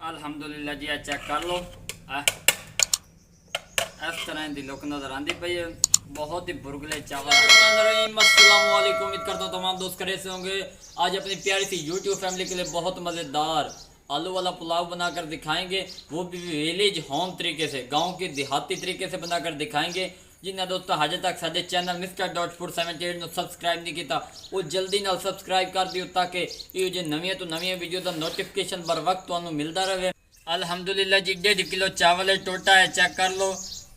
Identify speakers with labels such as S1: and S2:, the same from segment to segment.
S1: अल्हम्दुलिल्लाह जी, चेक कर लो। इस तरह की लुक नजर आती पई है, बहुत ही बुरगले चावल। अस्सलाम वालेकुम, उम्मीद करता हूँ तमाम दोस्त करे से होंगे। आज अपनी प्यारी सी यूट्यूब फैमिली के लिए बहुत मज़ेदार आलू वाला पुलाव बनाकर दिखाएंगे, वो भी विलेज होम तरीके से, गांव के देहाती तरीके से बनाकर दिखाएंगे। जिन्हें दोस्तों हजे तक साडे चैनल मिस्टर डॉट फूड 78 ਨੂੰ सब्सक्राइब नहीं किया, वो जल्दी नाल सब्सक्राइब कर दियो ताकि ये जो नवी तो नवी वीडियो का नोटिफिकेशन बर वक्त तुहानू मिलता रहे। अल्हम्दुलिल्लाह जी, 1.5 किलो चावल है, टोटा है, चेक कर लो।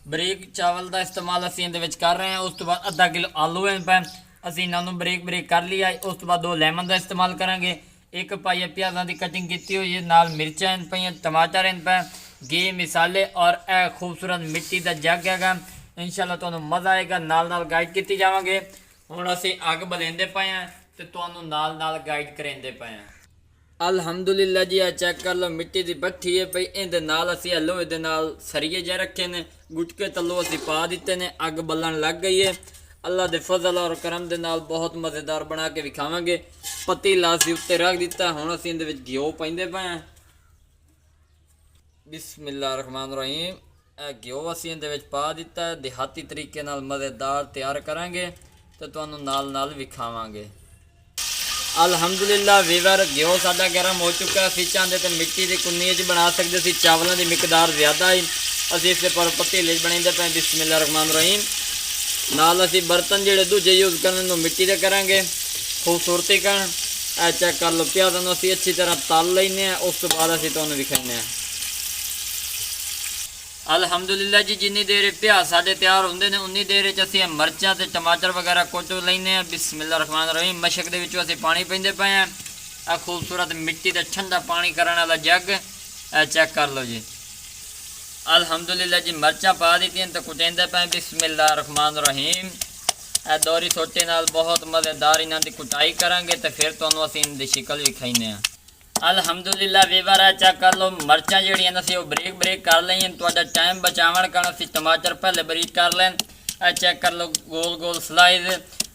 S1: बरीक चावल का इस्तेमाल असीं इहदे विच कर रहे हैं। उस तो बाद आधा किलो आलू है पै, असीं इन्हां नूं बरीक बरीक कर लिया। उस तो बाद 2 लैमन का इस्तेमाल करांगे। एक पाई प्याज़ां की कटिंग की हुई है, नाल मिर्चां पईयां, टमाटर पै, घी मसाले और यह खूबसूरत मिट्टी का जग है। इंशाल्लाह तुहानू मज़ा आएगा, नाल नाल गाइड की जावांगे। हुण असीं अग बलेंदे पए हैं ते तुहानू नाल नाल गाइड करेंदे पए हैं। अल्हम्दुलिल्लाह जी, चेक कर लो, मिट्टी की भट्ठी है पई, इहदे नाल असीं लोहे दे नाल सरिये जे रखे ने, गुटके तल्लों असीं पा दिते ने। अग बलन लग गई है। अल्लाह दे फजल और करम दे नाल बहुत मज़ेदार बना के विखावांगे। पतीला असीं उत्ते रख दिता, हुण असीं इहदे विच घिओ पाइंदे पए हैं। बिस्मिल्लाहिर्रहमानिर्रहीम। घिओ असीं इहदे विच पा दिता है, देहाती तरीके नाल मज़ेदार तैयार करांगे ते तुहानू नाल नाल विखावांगे। अल्हम्दुलिल्लाह वीवर, घिओ साडा गर्म हो चुका है। असीं चाहते तो मिट्टी की कुन्नी च बना सकते सी, चावलों की मिकदार ज़्यादा है, असीं इस पर पतीले बनाइंदे पे। बिस्मिल्लाहिर्रहमानिर्रहीम। नाल असीं बर्तन जिहड़े दूजे यूज़ करने नूं मिट्टी दे करांगे खूबसूरती कन। चेक कर लो, प्याज़ां नूं असीं अच्छी तरह तल लैने आ, उस तो बाद असीं तुहानू विखाने आ। अल्हम्दुलिल्लाह जी, जिन्नी देर प्याज साडे तैयार होंदे ने उन्नी देर असीं मरचां ते टमाटर वगैरह कुट लैने आ। बिस्मिल्लाहिर्रहमानिर्रहीम। मशक दे विचों असीं पानी पींदे पए हैं। आ खूबसूरत मिट्टी ते ठंडा पानी करने वाला जग, चेक कर लो जी। अल्हम्दुलिल्लाह जी, मरचां पा दित्तियां ते कुटेंदे पए। बिस्मिल्लाहिर्रहमानिर्रहीम। दोहरी सोटे नाल बहुत मज़ेदार इन्हां दी कुटाई करांगे ते फिर तुहानू असीं इहदी शिकल विखाइने आ। अल्हम्दुलिल्लाह वीवर, चेक कर लो, मरचां जिहड़ियां असीं वो बरीक बरीक कर लईआं। तुहाडा टाइम बचावन कारण असीं टमाटर पहले बरीक कर लैन। चेक कर लो, गोल गोल स्लाइस।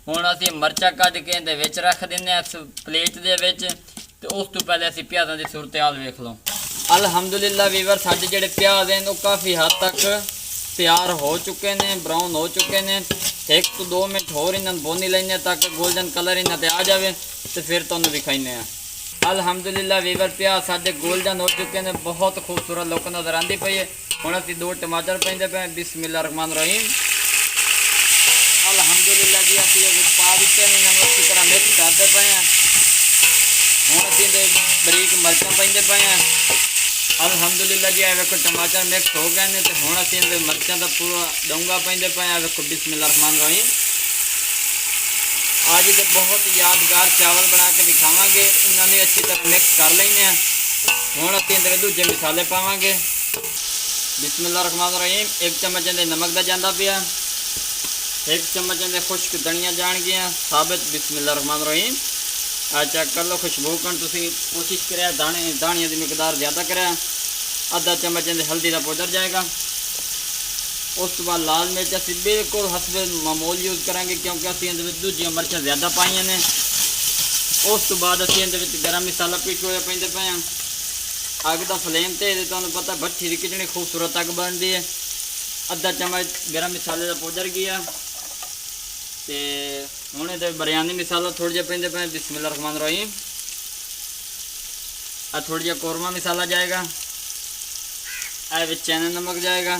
S1: हुण असीं मरचां कढ के इहदे विच रख दिंदे आ इस प्लेट दे विच, ते उस तो पहले असीं प्याज़ां दी सूरत हाल वेख लो। अल्हम्दुलिल्लाह वीवर, साडे जिहड़े प्याज हैं वो काफ़ी हद तक तैयार हो चुके हैं, ब्राउन हो चुके हैं। 1 तो 2 मिनट होर इन्हां भुन लैने ताकि गोल्डन कलर इन्हां ते आ जाए, तो फिर तुहानू विखाइने आ। अल्हम्दुलिल्लाह वीवर, प्याज साडे गोल्डन हो चुके हैं, बहुत खूबसूरत लुक नजर आती पई है। हुण असीं 2 टमाटर पाइंदे पे। बिस्मिल्लाहिर्रहमानिर्रहीम। अल्हम्दुलिल्लाह जी, असीं पा दित्ते ने, इन्हां नूं अच्छी तरह मिक्स करते पे हैं। हुण असीं बरीक मरचां पाइंदे पे हैं। अल्हम्दुलिल्लाह जी, वेखो टमाटर मिक्स हो गए हैं, तो हुण असीं मरचां का पूरा डोंगा पाइंदे पे हैं। वेखो, बिस्मिल्लाहिर्रहमानिर्रहीम। आज तो बहुत यादगार चावल बना के दिखावांगे। इन्होंने अच्छी तरह मिक्स कर लेने। हुण असीं इहदे दूजे मसाले पावांगे। बिस्मिल्लाहिर्रहमानिर्रहीम। 1 चम्मच इहदे नमक का जांदा पिया, 1 चम्मच इहदे खुश्क धनिया जान गया साबित। बिस्मिल्लाहिर्रहमानिर्रहीम। चेक कर लो, खुशबू कन तुसीं कोशिश करें दाणियां की मिकदार ज़्यादा करें। आधा चम्मच इहदे हल्दी का पाउडर जाएगा। उस तो बाद लाल मिर्च असीं बिल्कुल हसबे मामूल यूज़ करेंगे, क्योंकि असीं इहदे विच दूजियां मिर्चां ज़्यादा पाईयां ने। उस तो बाद असीं इहदे विच गरम मसाला पीछे होया पैंदे पे हैं। अग दा फ्लेम ते तुहानू पता भट्ठी दी कितनी खूबसूरत अग बनती है। आधा चम्मच गरम मसाले का पाउडर गया, तो हुण इहदे बिरयानी मसाला थोड़ा जिहा पैंदे पे। बिस्मिल्लाहिर्रहमानिर्रहीम। थोड़ा जिहा कौरमा मसाला जाएगा, चैना नमक जाएगा।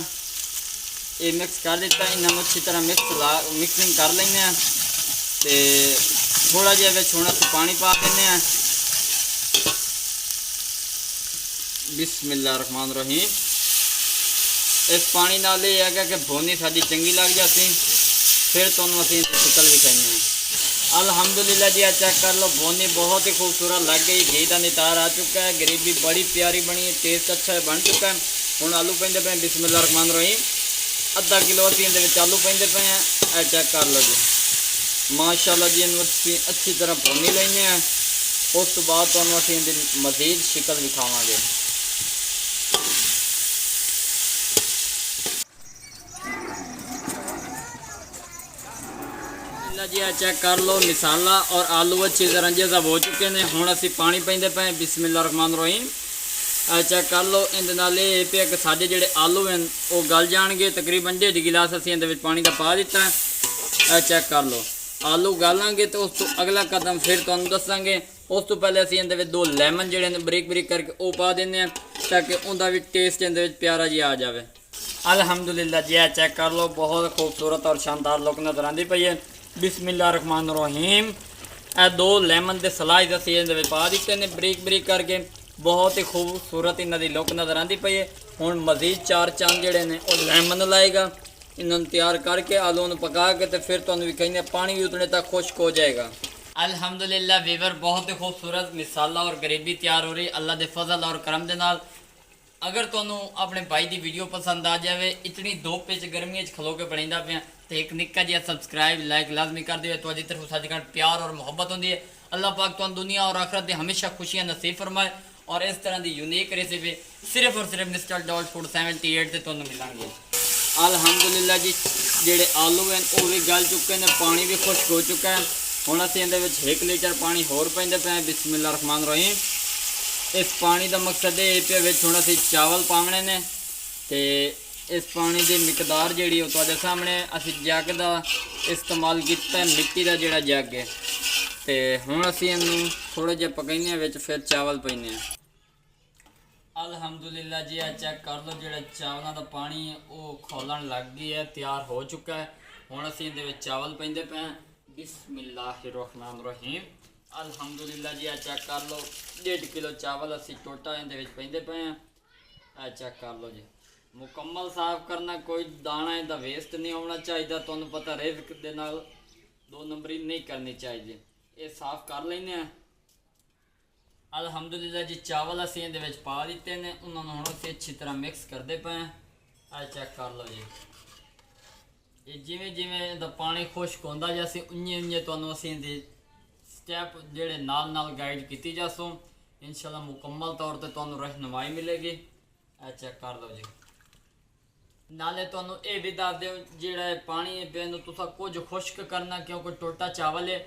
S1: ये मिक्स कर दिता, इन्होंने अच्छी तरह मिक्सिंग कर लें। तो थोड़ा जिहा विच हुण असीं पानी पा देने। बिस्मिल्लाहिर्रहमानिर्रहीम। इस पानी नाल ये है कि भुनी साडी चंगी लग जाती, फिर तुहानू असीं शिकल विखाइने। अल्हम्दुलिल्लाह जी, चेक कर लो, भुनी बहुत ही खूबसूरत लग गई, घी का नितार आ चुका है, ग्रेवी बड़ी प्यारी बनी है, टेस्ट अच्छा बन चुका है। हुण आलू पैंदे पे। बिस्मिल्लाहिर्रहमानिर्रहीम। आधा किलो असीं इहदे विच आलू पैंदे पे हैं। चेक कर लो जी, माशाअल्लाह जी, इन्हूं अच्छी तरह भुनी लैने। उस तो बाद तुहानू असीं इहदी मज़ीद शिकल विखावांगे। जी, चेक कर लो, मसाला और आलू अच्छी तरह जज़ब हो चुके हैं। हुण असीं पानी पैंदे पे। बिस्मिल्लाहिर्रहमानिर्रहीम। ਚੈੱਕ ਕਰ ਲਓ। ਇਹਦੇ ਨਾਲ ਇਹ ਪਿਆ ਕਿ ਸਾਡੇ ਜਿਹੜੇ ਆਲੂ ਹਨ ਉਹ ਗਲ ਜਾਣਗੇ। ਤਕਰੀਬਨ 1.5 ਗਿਲਾਸ ਅਸੀਂ ਇਹਦੇ ਵਿੱਚ ਪਾਣੀ ਦਾ ਪਾ ਦਿੱਤਾ। ਚੈੱਕ ਕਰ ਲਓ, ਆਲੂ ਗਾਲਾਂਗੇ ਤੇ ਉਸ ਤੋਂ ਅਗਲਾ ਕਦਮ ਫਿਰ ਤੁਹਾਨੂੰ ਦੱਸਾਂਗੇ। ਉਸ ਤੋਂ ਪਹਿਲੇ ਅਸੀਂ ਇਹਦੇ ਵਿੱਚ 2 ਲੈਮਨ ਜਿਹੜੇ ਨੇ ਬਰੀਕ ਬਰੀਕ ਕਰਕੇ ਉਹ ਪਾ ਦਿੰਦੇ ਹਾਂ ਤਾਂ ਕਿ ਉਹਦਾ ਵੀ ਟੇਸਟ ਇਹਦੇ ਵਿੱਚ ਪਿਆਰਾ ਜਿਹਾ ਆ ਜਾਵੇ। ਅਲਹਮਦੁਲਿल्लाह जी, चेक कर लो, बहुत खूबसूरत और शानदार लुक नज़र आती पई है। बिस्मिल्लाहिर्रहमानिर्रहीम। 2 ਲੈਮਨ ਦੇ ਸਲਾਈਸ ਅਸੀਂ ਇਹਦੇ ਵਿੱਚ ਪਾ ਦਿੱਤੇ ਨੇ ਬਰੀਕ ਬਰੀਕ ਕਰਕੇ। बहुत ही खूबसूरत इन्हों की लुक नज़र आती पई है। हुण मज़ीद 4 चंद जोड़े ने वो लैमन लाएगा। इन्होंने तैयार करके आलू पका के तो फिर तुहानूं भी कहेंगे पानी भी उतने तक खुश्क हो जाएगा। अल्हम्दुलिल्लाह वीवर, बहुत ही खूबसूरत मिसाला और गरीबी तैयार हो रही अल्लाह के फजल और करम दे नाल। अगर तुहानूं अपने भाई की वीडियो पसंद आ जाए, इतनी धुप च गर्मियों खलो के बनाइंदा पिया, तो एक निक्का जिहा सबसक्राइब लाइक लाजमी कर दिओ। तुहाडी तरफ साडे नाल प्यार और मुहब्बत होंदी है। अल्लाह पाक तुहानूं दुनिया और आखिरत में हमेशा खुशियां नसीब फरमाए। और इस तरह की यूनीक रेसिपी सिर्फ और सिर्फ मिस्टर डॉट फूड 78 से तुहानूं मिलेंगे। अल्हम्दुलिल्लाह जी, जेडे आलू हैं वो भी गल चुके हैं, पानी भी खुश्क हो चुका है। हुण असीं इहदे विच 1 लीटर पानी होर पाइंदे पए। बिस्मिल्लाहिर्रहमानिर्रहीम। इस पानी का मकसद ये पे विच हुण असीं चावल पावणे ने ते इस पानी की मिकदार जिहड़ी वो तुहाडे सामने असीं जग का इस्तेमाल किया, मिट्टी का जिहड़ा जग है। तो हुण असीं इहनूं थोड़े जिहा पकाइने विच फिर चावल पाइने। अल्हम्दुलिल्लाह जी, चेक कर लो, जो चावलों का पानी है वो खौलन लग गई है, तैयार हो चुका है। हुण असीं इहदे विच चावल पाइंदे पे। बिस्मिल्लाहिर्रहमानिर्रहीम। अल्हम्दुलिल्लाह जी, चेक कर लो, 1.5 किलो चावल असीं टोटा इहदे विच पाइंदे पे हैं। चेक कर लो जी, मुकम्मल साफ करना, कोई दाना इहदा वेस्ट नहीं होना चाहिए। तुहानूं पता रिज़्क दे नाल 2 नंबरी नहीं करनी चाहिए। ये साफ कर लेने। अल्हम्दुलिल्लाह जी, चावल असीं इहदे विच पा दिते ने, उन्होंने हुण असीं अच्छी तरह मिक्स करते पे। चेक कर लो जी, ये जिवें जिवें इहदा पानी खुश्क होंदा जासी उन्ने उन्ने तुहानूं असीं इहदे स्टैप जिहड़े नाल नाल गाइड कीती जासो। इंशाअल्लाह मुकम्मल तौर पर तुहानूं रहनुमाई मिलेगी। चेक कर लो जी, नाले तुहानूं ये भी दस दिओ, जिहड़ा पानी है इहनूं तुसां कुछ खुश्क करना, क्योंकि टोटा चावल है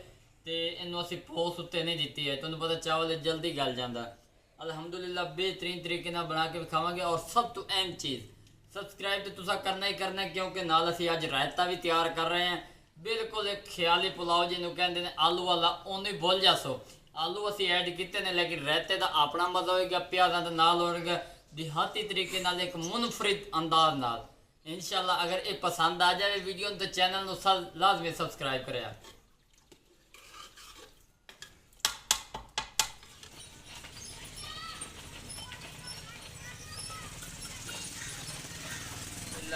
S1: तो इनू असी पोस उत्ते नहीं दी है। तुहानूं पता चावल जल्दी गल जाता। अल्हम्दुलिल्लाह बेहतरीन तरीके नाल बना के खावांगे। और सब तो अहम चीज़, सबसक्राइब तो तुसा करना ही करना है, क्योंकि नाल असी अज रायता भी तैयार कर रहे हैं। बिल्कुल एक ख्याली पुलाव जिन्होंने कहते हैं आलू वाला, उन्हें भुल जासो। आलू असी ऐड किए हैं, लेकिन रायते का अपना मज़ा होएगा, प्याज़ां दे नाल होएगा, देहाती तरीके नाल एक मुनफरिद अंदाज नाल। इंशाअल्लाह अगर ये पसंद आ जाए वीडियो तो चैनल को लाजमी सबसक्राइब करें।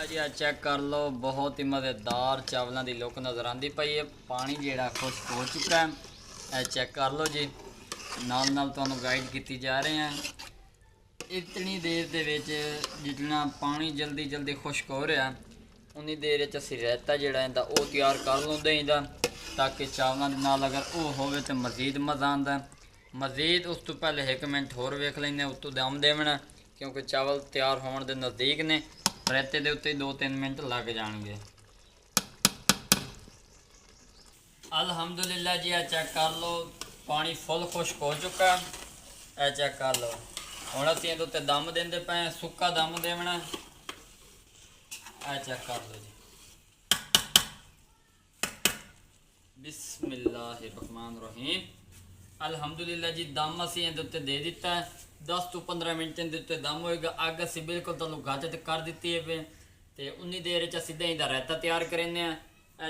S1: जी, चेक कर लो, बहुत ही मज़ेदार चावलों की लुक नज़र आती पई है। पानी जिहड़ा खुश्क हो चुका है। चेक कर लो जी, नाल नाल तुहानूं गाइड की जा रहे हैं। इतनी देर दे विच जितना पानी जल्दी जल्दी खुश्क हो रहा, उन्नी देर असीं रायता जिहड़ा इहदा वो तैयार कर लो दही दा, ताकि चावलों के नाल अगर वो होवे तो मज़ीद मज़ा आंदा। मज़ीद उस तो पहले 1 मिनट होर वेख लैंदे, उत्तों दम देवना, क्योंकि चावल तैयार होने के नज़दीक ने। रायते के उत्ते 2-3 मिनट लग जाएंगे। अल्हम्दुलिल्लाह जी, चेक कर लो, पानी फुल खुश्क हो चुका है। चेक कर लो, हुण असीं इहदे उत्ते दम देंदे पे, सुक्का दम देवना। चेक कर लो जी, बिस्मिल्लाहिर्रहमानिर्रहीम। अल्हम्दुलिल्लाह जी, दम असीं इहदे उत्ते दे दिता है। 10 तो 15 मिनट के उत्ते दम होएगा। अग असीं बिल्कुल तुहानूं गज कर दी है तो उन्नी देर असीं दही का रायता तैयार करेंगे।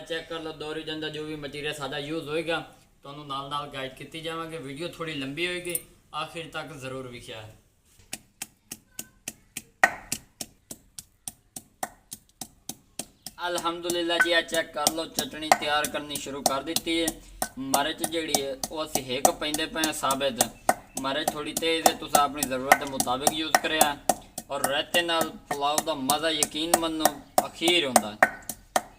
S1: चेक कर लो, 2 रीजन का जो भी मटीरियल साडा यूज़ होएगा तुहानूं नाल नाल गाइड की जावांगे। वीडियो थोड़ी लंबी होएगी, आखिर तक जरूर वेखिया है। अल्हम्दुलिल्लाह जी, चेक कर लो, चटनी तैयार करनी शुरू कर दी है। मिर्च जिहड़ी है वो असीं 1 पाइंदे पे साबित। मिर्च थोड़ी तेज़ है, तुस अपनी ज़रूरत के मुताबिक यूज़ करें। और रायते नाल पुलाव का मज़ा यकीन मनो अखीर होंदा।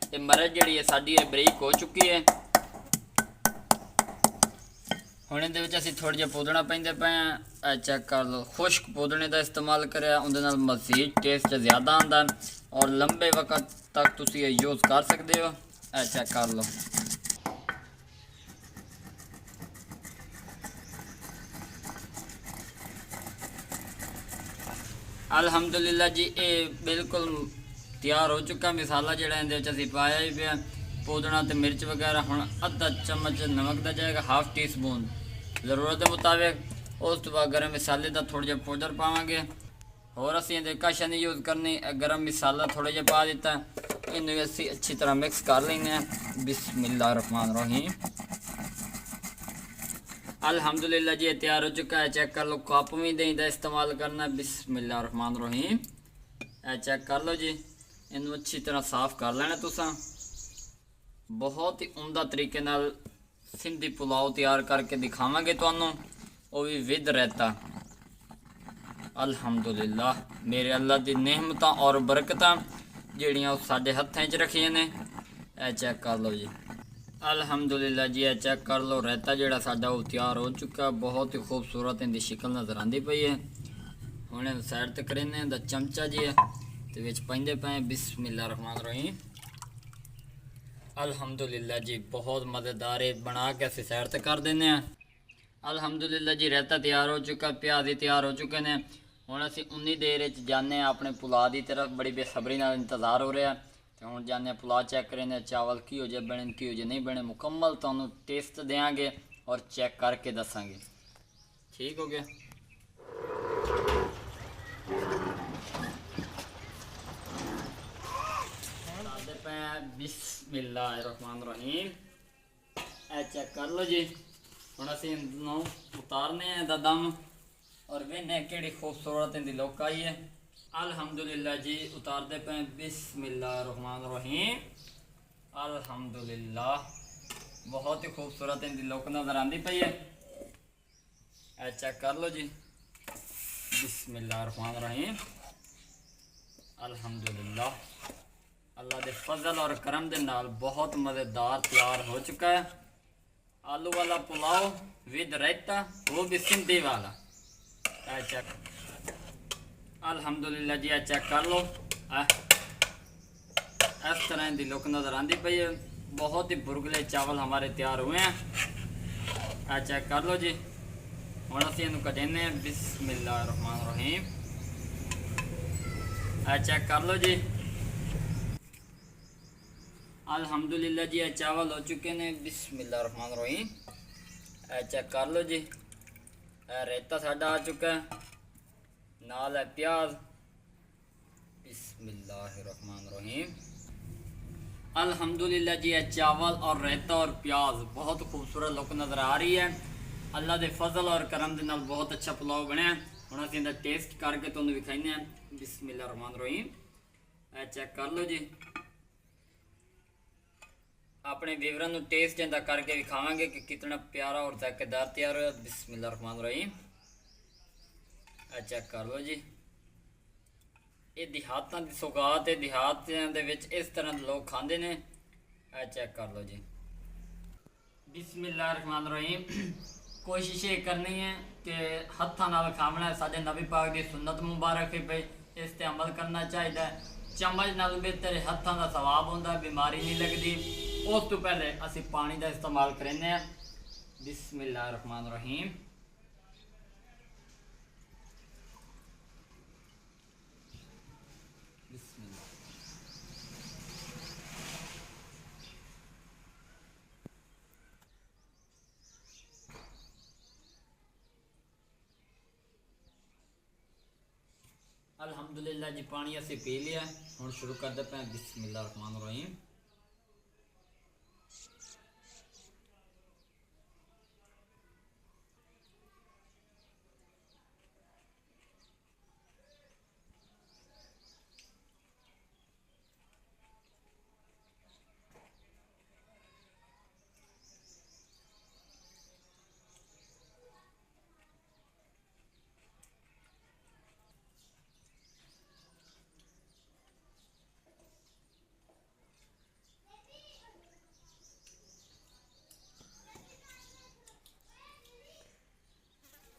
S1: ते मिर्च जिहड़ी है साडी बरीक हो चुकी है। हुण इहदे विच असीं थोड़ा जिहा पुदना पाइंदे पे। चेक कर लो, खुश्क पुदने का इस्तेमाल करें, उहदे नाल मज़ीद टेस्ट ज़्यादा आंदा और लंबे वक्त तक तुसीं ये यूज़ कर सकते हो। चेक कर लो, अल्हम्दुलिल्लाह जी ये बिल्कुल तैयार हो चुका। मसाला जोड़ा इहदे असीं पाया ही पिया पुदना ते मिर्च वगैरह। हुण अद्धा चम्मच नमक दा जाएगा, हाफ टी स्पून ज़रूरत के मुताबिक। उस तो बाद गर्म मसाले का थोड़ा जिहा पाउडर पावांगे। होर असीं इहदे कश नहीं यूज़ करनी, गर्म मसाला थोड़ा जिहा पा दिता। इन्हूं असीं अच्छी तरह मिक्स कर लैंदे आं। बिस्मिल्लाहिर्रहमानिर्रहीम। अल्हम्दुलिल्लाह जी तैयार हो चुका है। चेक कर लो, कप भी दही का इस्तेमाल करना। बिस्मिल्लाहिर्रहमानिर्रहीम। चेक कर लो जी, इनू अच्छी तरह साफ कर लेना तुसा। बहुत ही उमदा तरीके नाल सिंधी पुलाव तैयार करके दिखावांगे तुहानू, वो भी विद रायता। अल्हम्दुलिल्लाह मेरे अल्लाह दी नेहमतां और बरकतां जिहड़ियां साडे हत्थां च रखियां ने। चेक कर लो जी। अल्हम्दुलिल्लाह जी चेक कर लो, रायता जोड़ा साडा वो तैयार हो चुका। बहुत ही खूबसूरत इनकी शिकल नज़र आती पई है। हुण साइड ते करेने दा चमचा जी है तो विच पाइंदे पे। बिस्मिल्लाहिर्रहमानिर्रहीम। अल्हम्दुलिल्लाह जी बहुत मज़ेदार है, बना के असीं साइड ते कर देने। अल्हम्दुलिल्लाह जी रायता तैयार हो चुका, प्याज ही तैयार हो चुके हैं। हुण असीं उन्नी देर जाने अपने पुलाव की तरफ। बड़ी बेसब्री नाल इंतज़ार हो रहा। तो हुण जाने पुलाव चेक करें चावल की हो जाए बने की हो जाए नहीं बने। मुकम्मल तुहानूं टेस्ट देंगे और चेक करके दसांगे। ठीक हो गया। बिस्मिल्लाहिर्रहमानिर्रहीम। चेक कर लो जी। हुण असीं इन्हूं उतारने दा दम और वेने केड़ी खूबसूरत इनकी लुक आई है। अल्हम्दुलिल्लाह जी उतारते पे। बिस्मिल्लाहिर्रहमानिर्रहीम। अल्हम्दुलिल्लाह बहुत ही खूबसूरत इनकी लुक नज़र आती पई है। चेक कर लो जी। बिस्मिल्लाहिर्रहमानिर्रहीम। अल्हम्दुलिल्लाह अल्लाह के फजल और करम के नाल बहुत मज़ेदार तैयार हो चुका है। आलू वाला पुलाव विद रायता, वो भी सिंधी वाला। चेक अल्हम्दुलिल्लाह जी चेक कर लो। इस तरह की लुक नज़र आती पई है। बहुत ही बुरगले चावल हमारे तैयार हुए हैं। चेक कर लो जी। हुण असीं इहनूं कढेने। बिस्मिल्लाहिर्रहमानिर्रहीम। चेक कर लो जी। अल्हम्दुलिल्लाह जी चावल हो चुके हैं। बिस्मिल्लाहिर्रहमानिर्रहीम। चेक कर लो जी। रायता साडा आ चुका है, नाल है प्याज। बिस्मिल्लाहिर्रहमानिर्रहीम। अल्हम्दुलिल्लाह जी चावल और रायता और प्याज बहुत खूबसूरत लुक नज़र आ रही है। अल्लाह के फजल और करम के नाल बहुत अच्छा पुलाव बनया। हुण असीं इहदा टेस्ट करके तुहानूं विखाइने हैं। बिस्मिल्लाहिर्रहमानिर्रहीम। चेक कर लो जी। अपने व्यूअरां नूं टेस्ट इहदा करके विखावांगे कि कितना प्यारा और जायकेदार तैयार होया। बिस्मिल्लाहिर्रहमानिर्रहीम। चेक कर लो जी। ये देहातां दी सौगात है, देहातां दे विच इस तरह लोग खांदे ने। चेक कर लो जी। बिस्मिल्लाहिर्रहमानिर्रहीम। कोशिश ये करनी है कि हत्थां नाल खावना है। साडे नबी पाक दी सुन्नत मुबारक है भाई, इस ते अमल करना चाहिए। चम्मच नाल बेहतर हत्थां दा सवाब होंदा, बीमारी नहीं लगती। उस तो पहले असीं पानी का इस्तेमाल करेंगे। बिस्मिल्लाहिर्रहमानिर्रहीम। अल्हम्दुलिल्लाह जी पानी असीं पी लिया। हुण शुरू करते पे। बिस्मिल्लाहिर्रहमानिर्रहीम।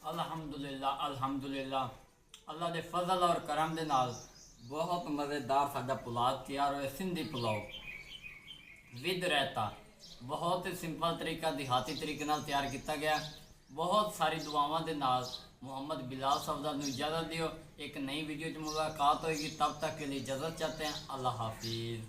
S1: अल्हम्दुलिल्लाह अल्हम्दुलिल्लाह अल्लाह के फजल और करम के नाल बहुत मज़ेदार साडा पुलाव तैयार होया। सिंधी पुलाव विद रायता। बहुत ही सिंपल तरीका, देहाती तरीके नाल तैयार किया गया। बहुत सारी दुआवां दे नाल। मुहम्मद बिलाल साहब दा इजाज़त दियो। एक नई वीडियो में मुलाकात होगी, तब तक के लिए इजाज़त चाहते हैं। अल्लाह हाफिज़।